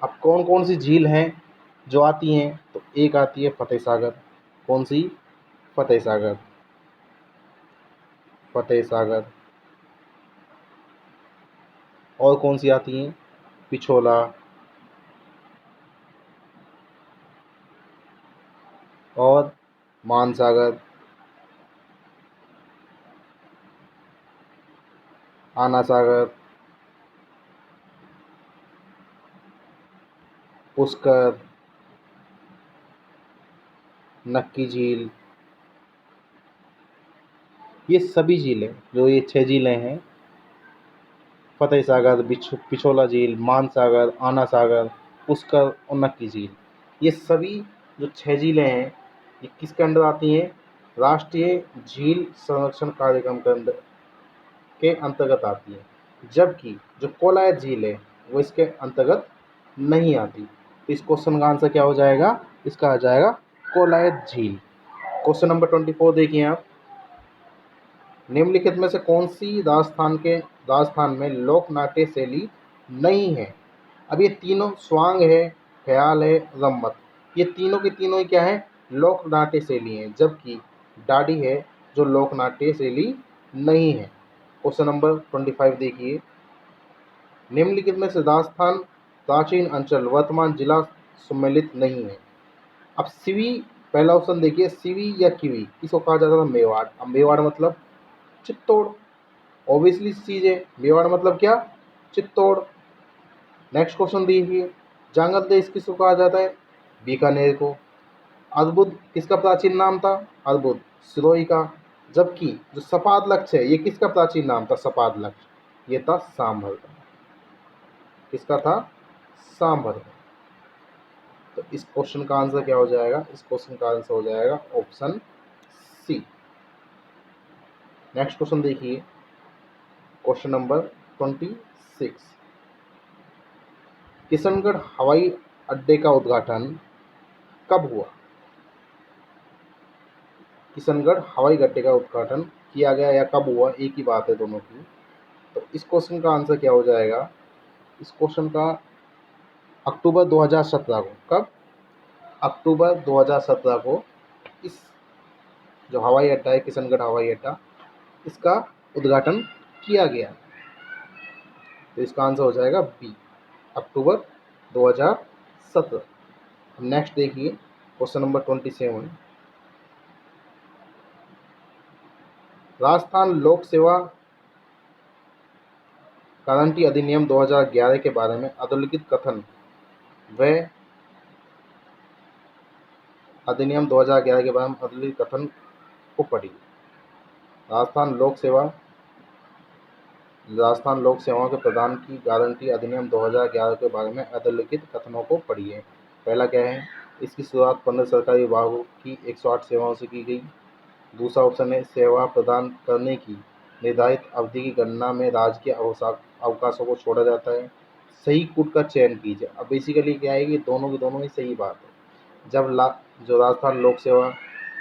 अब कौन कौन सी झील हैं जो आती हैं? तो एक आती है फतेह सागर। कौन सी? फतेह सागर। फतेह सागर। और कौन सी आती हैं? पिछोला और मानसागर, आना सागर, पुष्कर, नक्की झील। ये सभी झीलें, जो ये 6 झीलें हैं, फतेह सागर, पिछोला झील, मानसागर, आना सागर, पुष्कर और नक्की झील, ये सभी जो 6 झीलें हैं ये किसके अंडर आती हैं? राष्ट्रीय झील संरक्षण कार्यक्रम के अंतर्गत आती है। जबकि जो कोलायत झील है वो इसके अंतर्गत नहीं आती। तो इस क्वेश्चन का आंसर क्या हो जाएगा? इसका आ जाएगा कोलायत झील। क्वेश्चन नंबर 24 देखिए आप, निम्नलिखित में से कौन सी राजस्थान में लोक नाट्य शैली नहीं है? अब ये तीनों स्वांग है, ख्याल है, रम्मत, ये तीनों की तीनों ही क्या है? लोक नाट्य शैली है। जबकि डाडी है जो लोक नाट्य शैली नहीं है। क्वेश्चन नंबर 25 देखिए, निम्नलिखित में से राजस्थान प्राचीन अंचल वर्तमान जिला सम्मिलित नहीं है। अब सिवी, पहला ऑप्शन देखिए, सिवी या किवी, इसको कहा जाता था मेवाड़। अब मेवाड़ मतलब चित्तौड़, ऑब्वियसली चीज है। मेवाड़ मतलब क्या? चित्तौड़। नेक्स्ट क्वेश्चन देखिए, जांगल देश किसको कहा जाता है? बीकानेर को। अद्भुत किसका प्राचीन नाम था? अद्भुत सिरोही का। जबकि जो सपाद लक्ष्य है ये किसका प्राचीन नाम था? सपाद लक्ष्य, ये था सांभर का। किसका था? सांभर का। तो इस क्वेश्चन का आंसर क्या हो जाएगा? इस क्वेश्चन का आंसर हो जाएगा ऑप्शन सी। नेक्स्ट क्वेश्चन देखिए, क्वेश्चन नंबर 26, किशनगढ़ हवाई अड्डे का उद्घाटन कब हुआ? किशनगढ़ हवाई अड्डे का उद्घाटन किया गया या कब हुआ, एक ही बात है दोनों की। तो इस क्वेश्चन का आंसर क्या हो जाएगा? इस क्वेश्चन का अक्टूबर 2017 को। कब? अक्टूबर 2017 को इस जो हवाई अड्डा है किशनगढ़ हवाई अड्डा, इसका उद्घाटन किया गया। तो इसका आंसर हो जाएगा बी, अक्टूबर 2017। नेक्स्ट देखिए, क्वेश्चन नंबर 27, राजस्थान लोक सेवा गारंटी अधिनियम 2011 के बारे में अधोलिखित कथन व अधिनियम 2011 के बारे में अधोलिखित कथन को पढ़िए। राजस्थान लोक सेवाओं के प्रदान की गारंटी अधिनियम 2011 के बारे में अधोलिखित कथनों को पढ़िए। पहला क्या है? इसकी शुरुआत 15 सरकारी विभागों की 108 सेवाओं से की गई। दूसरा ऑप्शन है, सेवा प्रदान करने की निर्धारित अवधि की गणना में राज्य के अवकाशों को छोड़ा जाता है। सही कूट का चयन कीजिए। अब बेसिकली क्या है कि दोनों की दोनों ही सही बात है। जब जो राजस्थान लोक सेवा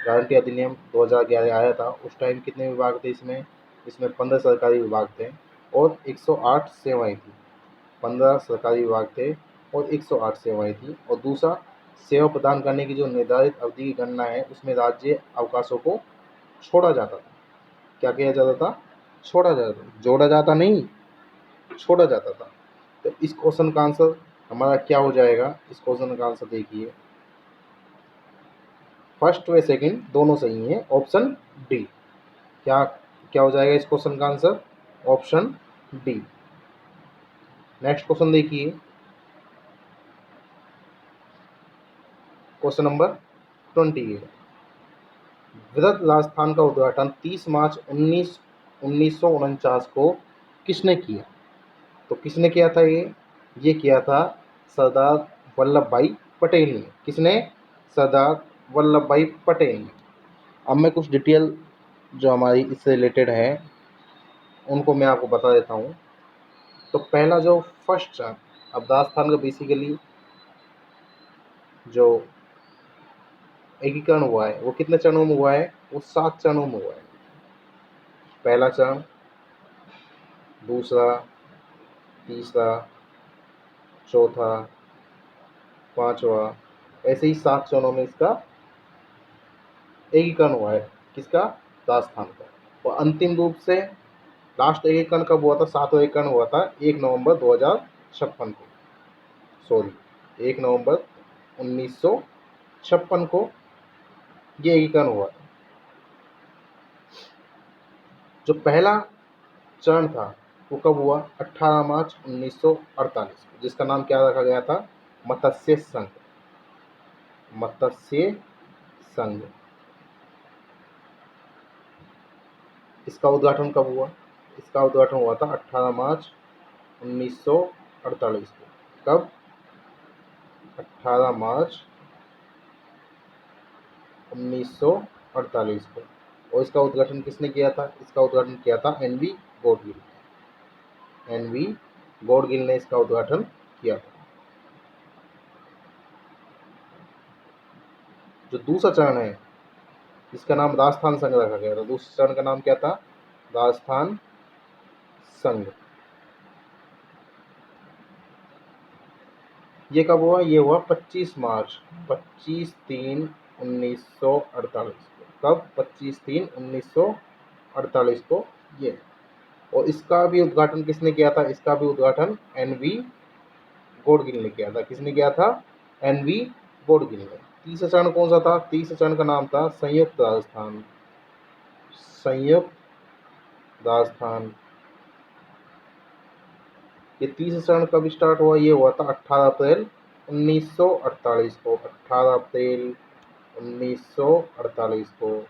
गारंटी अधिनियम 2011 आया था उस टाइम कितने विभाग थे इसमें? इसमें 15 सरकारी विभाग थे और 108 सेवाएं थी। 15 सरकारी विभाग थे और 108 सेवाएं थी। और दूसरा, सेवा प्रदान करने की जो निर्धारित अवधि की गणना है उसमें राज्य अवकाशों को छोड़ा जाता था। क्या किया जाता था? छोड़ा जाता था, जोड़ा जाता नहीं, छोड़ा जाता था। तो इस क्वेश्चन का आंसर हमारा क्या हो जाएगा? इस क्वेश्चन का आंसर देखिए, फर्स्ट व सेकंड दोनों सही हैं, ऑप्शन डी। क्या क्या हो जाएगा इस क्वेश्चन का answer? Option D. Next question देखिए, क्वेश्चन नंबर 28, वृहद राजस्थान का उद्घाटन 30 मार्च 1949 को किसने किया? तो किसने किया था ये किया था सरदार वल्लभ भाई पटेल ने। किसने? सरदार वल्लभ भाई पटेल ने। अब मैं कुछ डिटेल जो हमारी इससे रिलेटेड है उनको मैं आपको बता देता हूँ। तो पहला जो फर्स्ट चरण, अब राजस्थान का बेसिकली जो एकीकरण हुआ है वो कितने चरणों में हुआ है? वो 7 चरणों में हुआ है। पहला चरण, दूसरा, तीसरा, चौथा, पांचवा, ऐसे ही 7 चरणों में इसका एकीकरण हुआ है। किसका? राजस्थान का। और अंतिम रूप से लास्ट एकीकरण कब हुआ था? 7वां एकीकरण हुआ था 1 नवंबर 2056 को, सॉरी 1 नवंबर 1956 को ये एकीकरण हुआ था। जो पहला चरण था वो कब हुआ? 18 मार्च 1948 को, जिसका नाम क्या रखा गया था? मत्स्य संघ। मत्स्य संघ। इसका उद्घाटन कब हुआ? इसका उद्घाटन हुआ था 18 मार्च 1948 को। कब? 18 मार्च 1948 को। और इसका उद्घाटन किसने किया था? इसका उद्घाटन किया था एनवी गॉडगिल। एनवी गॉडगिल ने इसका उद्घाटन किया था। जो दूसरा चरण है इसका नाम राजस्थान संघ रखा गया था। दूसरे चरण का नाम क्या था? राजस्थान संघ। ये कब हुआ? ये हुआ 25 मार्च 25/3/1948 को। कब? 25/3/1948 को ये। और इसका भी उद्घाटन किसने किया था? इसका भी उद्घाटन एनवी गॉडगिल ने किया था। किसने किया था? एनवी गॉडगिल ने। तीसरा चरण कौन सा था? तीसरा चरण का नाम था संयुक्त राजस्थान। संयुक्त राजस्थान। ये तीसरा चरण कब स्टार्ट हुआ? ये हुआ था 18 अप्रैल 1948 को। 18 अप्रैल 1948 को।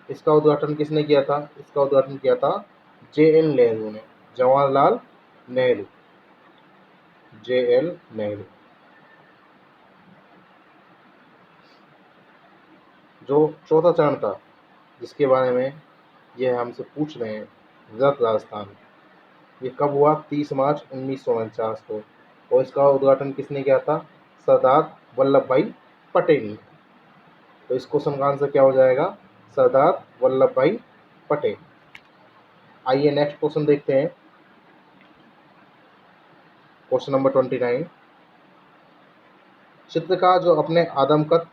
इसका उद्घाटन किसने किया था? इसका उद्घाटन किया था JL नेहरू ने। जवाहरलाल नेहरू। JL नेहरू। जो चौथा चरण था जिसके बारे में ये हमसे पूछ रहे हैं, वृहत राजस्थान, ये कब हुआ? 30 मार्च 1949 को। और इसका उद्घाटन किसने किया था? सरदार वल्लभ भाई पटेल ने। तो इस क्वेश्चन का आंसर क्या हो जाएगा? सरदार वल्लभ भाई पटेल। आइए नेक्स्ट क्वेश्चन देखते हैं। Question number 29। चित्रकार जो अपने आदमकद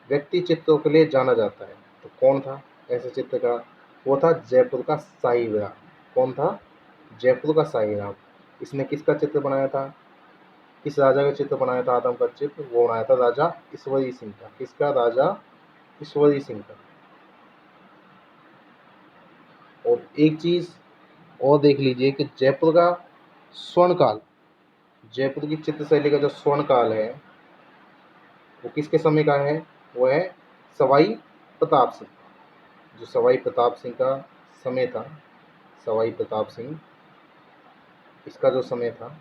व्यक्ति चित्रों के लिए जाना जाता है, तो कौन था ऐसे चित्रकार? वो था जयपुर का शाही विराम। कौन था? जयपुर का शाही विराम। इसने किसका चित्र बनाया था? किस राजा का चित्र बनाया था? आदमकद चित्र वो बनाया था राजा ईश्वरी सिंह का। किसका? राजा ईश्वरी सिंह का। और एक चीज और देख लीजिए कि जयपुर का स्वर्णकाल, जयपुर की चित्र शैली का जो स्वर्णकाल है वो किसके समय का है? वो है सवाई प्रताप सिंह। जो सवाई प्रताप सिंह का समय था, सवाई प्रताप सिंह, इसका जो समय था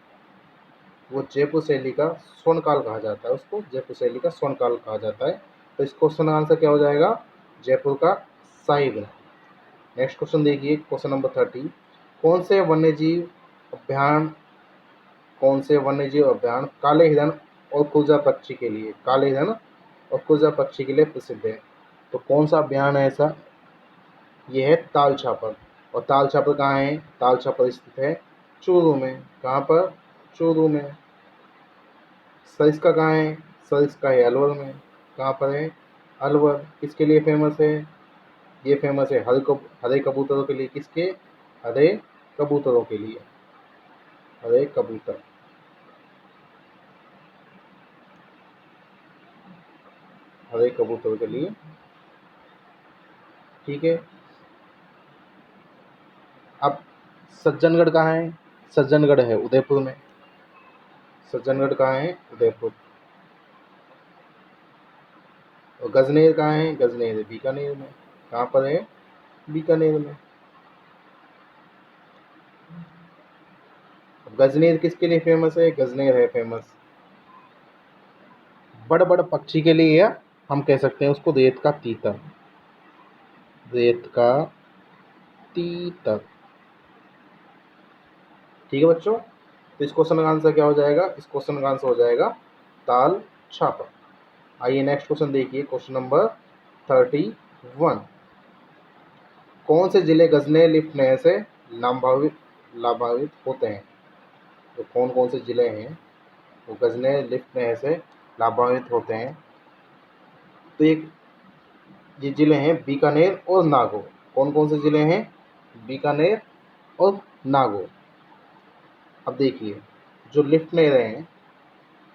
वो जयपुर शैली का स्वर्णकाल कहा जाता है। उसको जयपुर शैली का स्वर्णकाल कहा जाता है। तो इस क्वेश्चन का आंसर क्या हो जाएगा? जयपुर का शाही विराम। नेक्स्ट क्वेश्चन देखिए, क्वेश्चन नंबर 30। कौन से वन्यजीव अभ्यारण्य कौन से वन्यजीव अभ्यारण्य काले हिरण और कुरजा पक्षी के लिए, काले हिरण और कुरजा पक्षी के लिए प्रसिद्ध है? तो कौन सा अभ्यारण्य है ऐसा? ये है ताल छापर। और ताल छापर कहाँ है? ताल छापर स्थित है चूरू में। कहाँ पर? चूरू में। सरिस्का कहाँ है? सरिस्का है अलवर में। कहाँ पर है? अलवर। किसके लिए फेमस है? ये फेमस है हरे कबूतरों के लिए। किसके? हरे कबूतरों के लिए। हरे कबूतर। हरे कबूतरों के लिए। ठीक है। अब सज्जनगढ़ कहाँ है? सज्जनगढ़ है उदयपुर में। सज्जनगढ़ कहाँ है? उदयपुर। और गजनेर कहाँ है? गजनेर है बीकानेर में। कहाँ पर है? बीकानेर में। अब गजनेर किसके लिए फेमस है? गजनेर है फेमस बड़ बड़ पक्षी के लिए या हम कह सकते हैं उसको रेत का तीतर, रेत का तीतर। ठीक है बच्चों, तो इस क्वेश्चन का आंसर क्या हो जाएगा? इस क्वेश्चन का आंसर हो जाएगा ताल छापर। आइए नेक्स्ट क्वेश्चन देखिए, क्वेश्चन नंबर 31। कौन से जिले गजनय लिफ्ट नहर से लाभान्वित लाभान्वित होते हैं? तो कौन कौन से जिले हैं वो गजनय लिफ्ट नहर से लाभान्वित होते हैं? तो ये जिले हैं बीकानेर और नागौर। कौन कौन से जिले हैं? बीकानेर और नागौर। अब देखिए, जो लिफ्ट नहरें हैं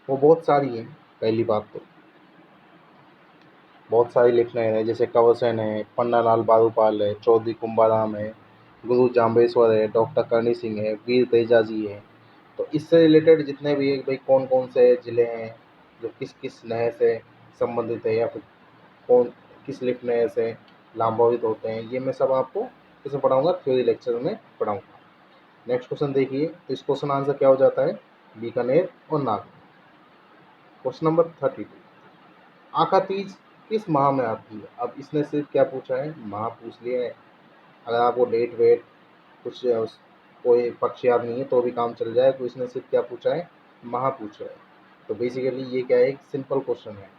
वो बहुत सारी हैं। पहली बात तो बहुत सारी लिफ्ट नहरें हैं, जैसे कंवरसेन है, पन्नालाल बारूपाल है, चौधरी कुंभाराम है, गुरु जाम्बेश्वर है, डॉक्टर करणी सिंह है, वीर तेजा जी है। तो इससे रिलेटेड जितने भी है भाई, कौन कौन से जिले हैं जो किस किस नहर से संबंधित है, या फिर कौन किस लिफ्ट नहर से लाभान्वित होते हैं, ये मैं सब आपको किसे पढ़ाऊंगा? थ्योरी लेक्चर में पढ़ाऊंगा। नेक्स्ट क्वेश्चन देखिए, तो इस क्वेश्चन आंसर क्या हो जाता है? बीकानेर और नागौर। Question number 32। आखा तीज किस माह में आती है? अब इसने सिर्फ क्या पूछा है? माह पूछ लिया है। अगर आपको डेट वेट कुछ कोई पक्ष याद नहीं है तो भी काम चल जाए, तो इसने सिर्फ क्या पूछा है? माह पूछा है। तो बेसिकली ये क्या है? एक सिंपल क्वेश्चन है।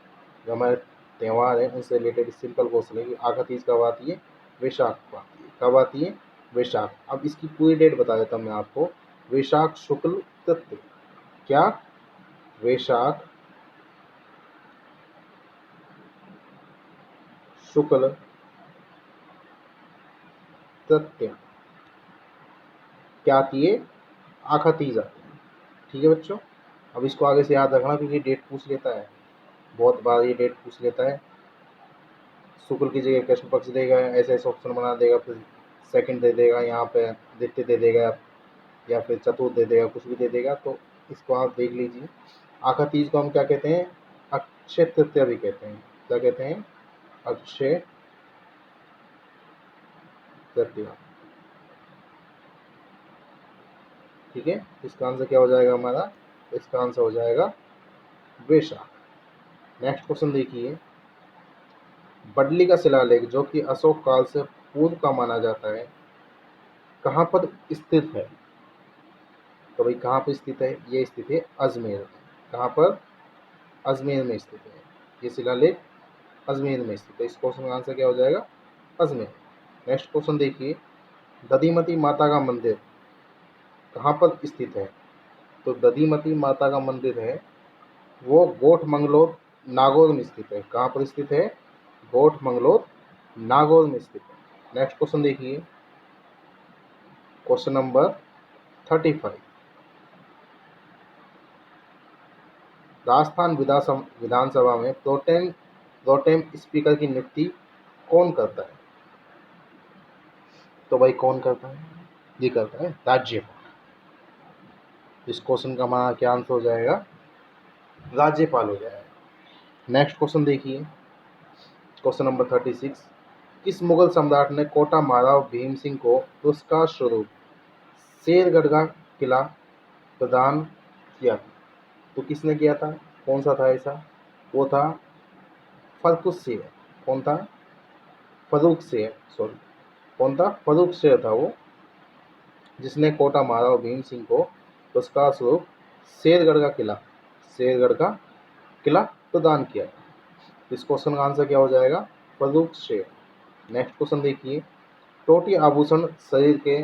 जो हमारे त्यौहार है उनसे रिलेटेड सिंपल क्वेश्चन है कि आखा तीज कब आती है? वैशाख को आती है। कब आती है? वैशाख। अब इसकी पूरी डेट बता देता हूँ मैं आपको। वैशाख शुक्ल तृतीय। क्या? वैशाख शुक्ल तृतीय क्या आती है? आखा तीज आती है। ठीक है बच्चों, अब इसको आगे से याद रखना क्योंकि डेट पूछ लेता है, बहुत बार ये डेट पूछ लेता है। शुक्ल की जगह कृष्ण पक्ष देगा, ऐसे ऐसे ऑप्शन बना देगा, फिर सेकंड दे देगा, यहाँ पे द्वितीय दे देगा, या फिर चतुर्थ दे देगा, कुछ भी दे देगा। तो इसको आप देख लीजिए। आखा तीज को हम क्या कहते हैं? अक्षय तृतीया भी कहते हैं। क्या कहते हैं? अक्षय तृतीया। ठीक है, इसका आंसर क्या हो जाएगा हमारा? इसका आंसर हो जाएगा वैशाख। नेक्स्ट क्वेश्चन देखिए, बडली का शिलालेख जो कि अशोक काल से पूर्व का माना जाता है, कहाँ पर स्थित है? तो भाई कहाँ पर स्थित है? ये स्थित है अजमेर में। कहाँ पर? अजमेर में स्थित है। ये शिलालेख अजमेर में स्थित है। इस क्वेश्चन का आंसर क्या हो जाएगा? अजमेर। नेक्स्ट क्वेश्चन देखिए, दधिमती माता का मंदिर कहाँ पर स्थित है? तो दधिमती माता का मंदिर है वो गोठ मंगलोर नागौर में स्थित है। कहाँ पर स्थित है? गोठ मंगलोर नागौर में स्थित है। नेक्स्ट क्वेश्चन देखिए, क्वेश्चन नंबर 35। राजस्थान विधानसभा में प्रोटेम स्पीकर की नियुक्ति कौन करता है? तो भाई कौन करता है? ये करता है राज्यपाल। इस क्वेश्चन का हमारा क्या आंसर हो जाएगा? राज्यपाल हो जाएगा। नेक्स्ट क्वेश्चन देखिए, क्वेश्चन नंबर 36। किस मुगल सम्राट ने कोटा महाराव भीम सिंह को पुरस्कार स्वरूप शेरगढ़ का किला प्रदान किया? तो किसने किया था? कौन सा था ऐसा? वो था फर्रुख शेर। कौन था? फर्रुख शेर, सॉरी। कौन था? फर्रुख शेर था वो, जिसने कोटा महाराव भीम सिंह को पुरस्कार स्वरूप शेरगढ़ का किला प्रदान किया। इस क्वेश्चन का आंसर क्या हो जाएगा? फर्रुख शेर। नेक्स्ट क्वेश्चन देखिए, टोटी आभूषण शरीर के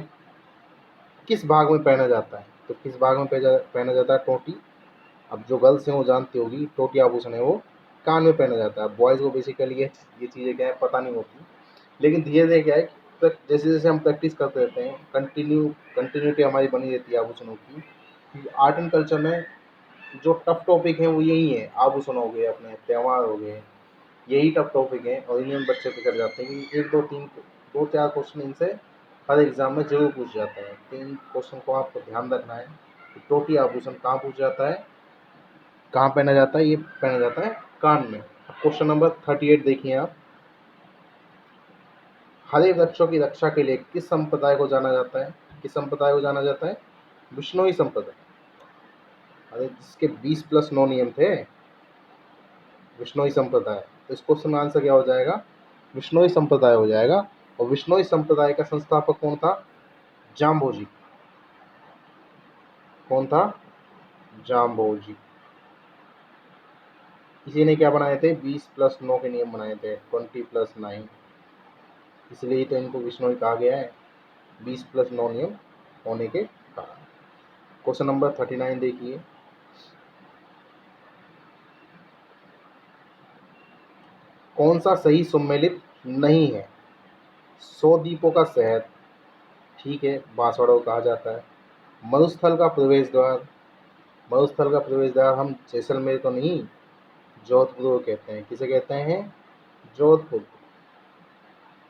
किस भाग में पहना जाता है? तो किस भाग में पहना जाता है टोटी? अब जो गर्ल्स हैं वो जानती होगी, टोटी आभूषण है वो कान में पहना जाता है। बॉयज़ को बेसिकली ये चीज़ें क्या है पता नहीं होती, लेकिन धीरे धीरे क्या है कि जैसे जैसे हम प्रैक्टिस करते रहते हैं, कंटिन्यूटी हमारी बनी रहती है आभूषणों की। आर्ट एंड कल्चर में जो टफ टॉपिक है वो यही है, आभूषण हो गए, अपने त्यौहार हो गए, यही टफ टॉपिक है और इन्हें बच्चे पकड़ जाते हैं कि एक दो तीन दो चार क्वेश्चन इनसे हर एग्जाम में जरूर पूछ जाता है। तो इन क्वेश्चन को आपको ध्यान रखना है कि टोटी आभूषण कहाँ पूछ जाता है, कहाँ पहना जाता है? ये पहना जाता है कान में। क्वेश्चन नंबर 38 देखिए आप, हरे वृक्षों की रक्षा के लिए किस संप्रदाय को जाना जाता है? किस संप्रदाय को जाना जाता है? विश्नोई संप्रदाय। अरे जिसके 20+9 नियम थे, विश्नोई संप्रदाय। तो इस क्वेश्चन में आंसर क्या हो जाएगा? विश्नोई संप्रदाय हो जाएगा। और विश्नोई संप्रदाय का संस्थापक कौन था? जाम्बोजी। कौन था? जाम्बोजी। इसी ने क्या बनाए थे? 20+9 के नियम बनाए थे, 20+9, इसलिए तो इनको विश्नोई कहा गया है, 20+9 नियम होने के कारण। क्वेश्चन नंबर 39 देखिए। कौन सा सही सुमेलित नहीं है? 100 द्वीपों का शहर, ठीक है, बांसवाड़ा को कहा जाता है। मरुस्थल का प्रवेश द्वार, मरुस्थल का प्रवेश द्वार हम जैसलमेर को नहीं, जोधपुर को कहते हैं। किसे कहते हैं? जोधपुर।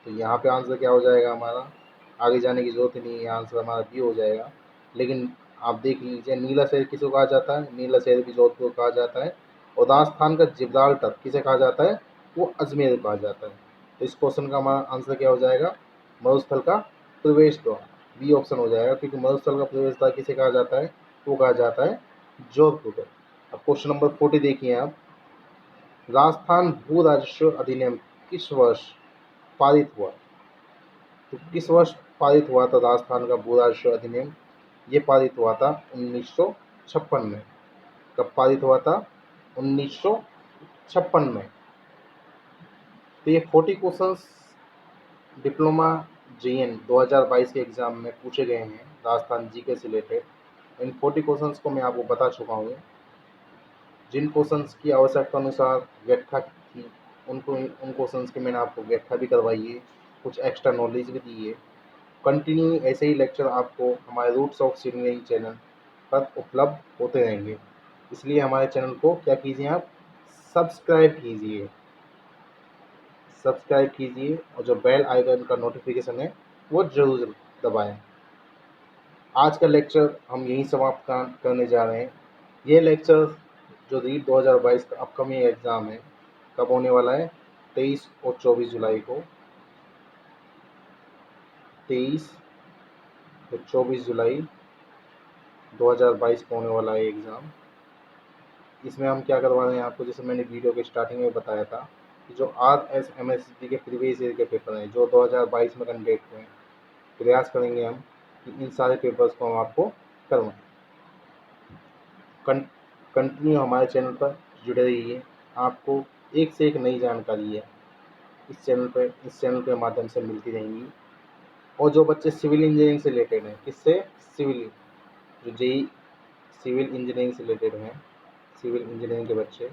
तो यहाँ पे आंसर क्या हो जाएगा हमारा? आगे जाने की जरूरत ही नहीं है, आंसर हमारा बी हो जाएगा। लेकिन आप देख लीजिए, नीला शहर किसे कहा जाता है? नीला शहर भी जोधपुर कहा जाता है। और राजस्थान का जिब्राल्टर किसे कहा जाता है? वो अजमेर कहा जाता है। तो इस क्वेश्चन का हमारा आंसर क्या हो जाएगा? मरुस्थल का प्रवेश द्वार, बी ऑप्शन हो जाएगा, क्योंकि मरुस्थल का प्रवेश द्वार किसे कहा जाता है? वो कहा जाता है जोधपुर को। अब क्वेश्चन नंबर 40 देखिए आप। राजस्थान भू राजस्व अधिनियम किस वर्ष पारित हुआ? तो किस वर्ष पारित हुआ था राजस्थान का भू राजस्व अधिनियम? ये पारित हुआ था 1956 में। कब पारित हुआ था? 1956 में। तो ये 40 क्वेश्चंस डिप्लोमा JN 2022 के एग्जाम में पूछे गए हैं राजस्थान जीके से रिलेटेड। इन 40 क्वेश्चंस को मैं आपको बता चुका हूँ। जिन क्वेश्चंस की आवश्यकता अनुसार व्याख्या थी, उन क्वेश्चंस की मैंने आपको व्याख्या भी करवाई है, कुछ एक्स्ट्रा नॉलेज भी दी है। कंटिन्यू ऐसे ही लेक्चर आपको हमारे रूट्स ऑफ इंजीनियरिंग चैनल पर उपलब्ध होते रहेंगे, इसलिए हमारे चैनल को क्या कीजिए आप? सब्सक्राइब कीजिए, सब्सक्राइब कीजिए, और जो बेल आइकन का नोटिफिकेशन है वो जरूर दबाएं। आज का लेक्चर हम यहीं समाप्त करने जा रहे हैं। ये लेक्चर जो रीट 2022 का अपकमिंग एग्ज़ाम है, कब होने वाला है? 23 और 24 जुलाई को। 23 और 24 जुलाई 2022 को होने वाला है एग्ज़ाम। इसमें हम क्या करवा रहे हैं आपको? जैसे मैंने वीडियो के स्टार्टिंग में बताया था कि जो RSMSD के प्रीवियस ईयर के पेपर हैं जो 2022 में कंडक्ट हुए हैं, प्रयास करेंगे हम कि इन सारे पेपर्स को हम आपको करवाएं। कंटिन्यू हमारे चैनल पर जुड़े रहिए, आपको एक से एक नई जानकारी है इस चैनल के माध्यम से मिलती रहेंगी। और जो बच्चे सिविल इंजीनियरिंग से रिलेटेड हैं, किससे? सिविल, जो जेई सिविल इंजीनियरिंग से रिलेटेड हैं, सिविल इंजीनियरिंग के बच्चे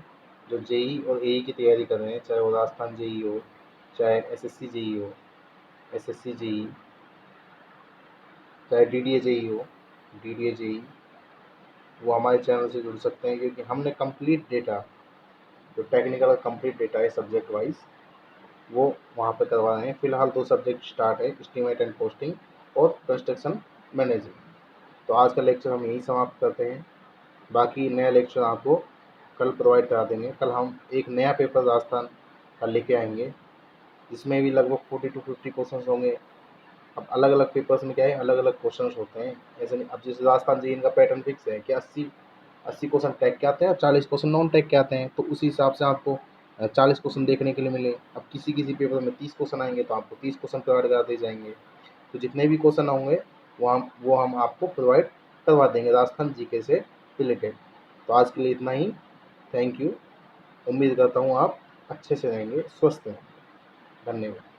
जो जेई और एई की तैयारी कर रहे हैं, चाहे वो राजस्थान जेई हो, चाहे SSC जेई हो, SSC जेई, चाहे DDA जेई हो, DDA जेई, वो हमारे चैनल से जुड़ सकते हैं, क्योंकि हमने कंप्लीट डेटा, जो टेक्निकल कंप्लीट डेटा है सब्जेक्ट वाइज, वो वहाँ पे करवा रहे हैं। फिलहाल 2 सब्जेक्ट स्टार्ट है, एस्टीमेट एंड कॉस्टिंग और कंस्ट्रक्शन मैनेजमेंट। तो आज का लेक्चर हम यहीं समाप्त करते हैं। बाकी नया लेक्चर आपको कल प्रोवाइड करा देंगे। कल हम एक नया पेपर राजस्थान का लेके आएंगे, जिसमें भी लगभग 40 to 50 क्वेश्चन होंगे। अब अलग अलग पेपर्स में क्या है, अलग अलग क्वेश्चन होते हैं, ऐसे नहीं। अब जैसे राजस्थान जी इनका पैटर्न फिक्स है कि 80 क्वेश्चन टैग के आते हैं और 40 क्वेश्चन नॉन टैग के आते हैं, तो उसी हिसाब से आपको 40 क्वेश्चन देखने के लिए मिले। अब किसी किसी पेपर में 30 क्वेश्चन आएंगे तो आपको 30 क्वेश्चन प्रोवाइड करा दिए जाएंगे। तो जितने भी क्वेश्चन होंगे वो हम आपको प्रोवाइड करवा देंगे राजस्थान जीके से रिलेटेड। तो आज के लिए इतना ही। Thank you. उम्मीद करता हूँ आप अच्छे से रहेंगे, स्वस्थ रहेंगे। धन्यवाद।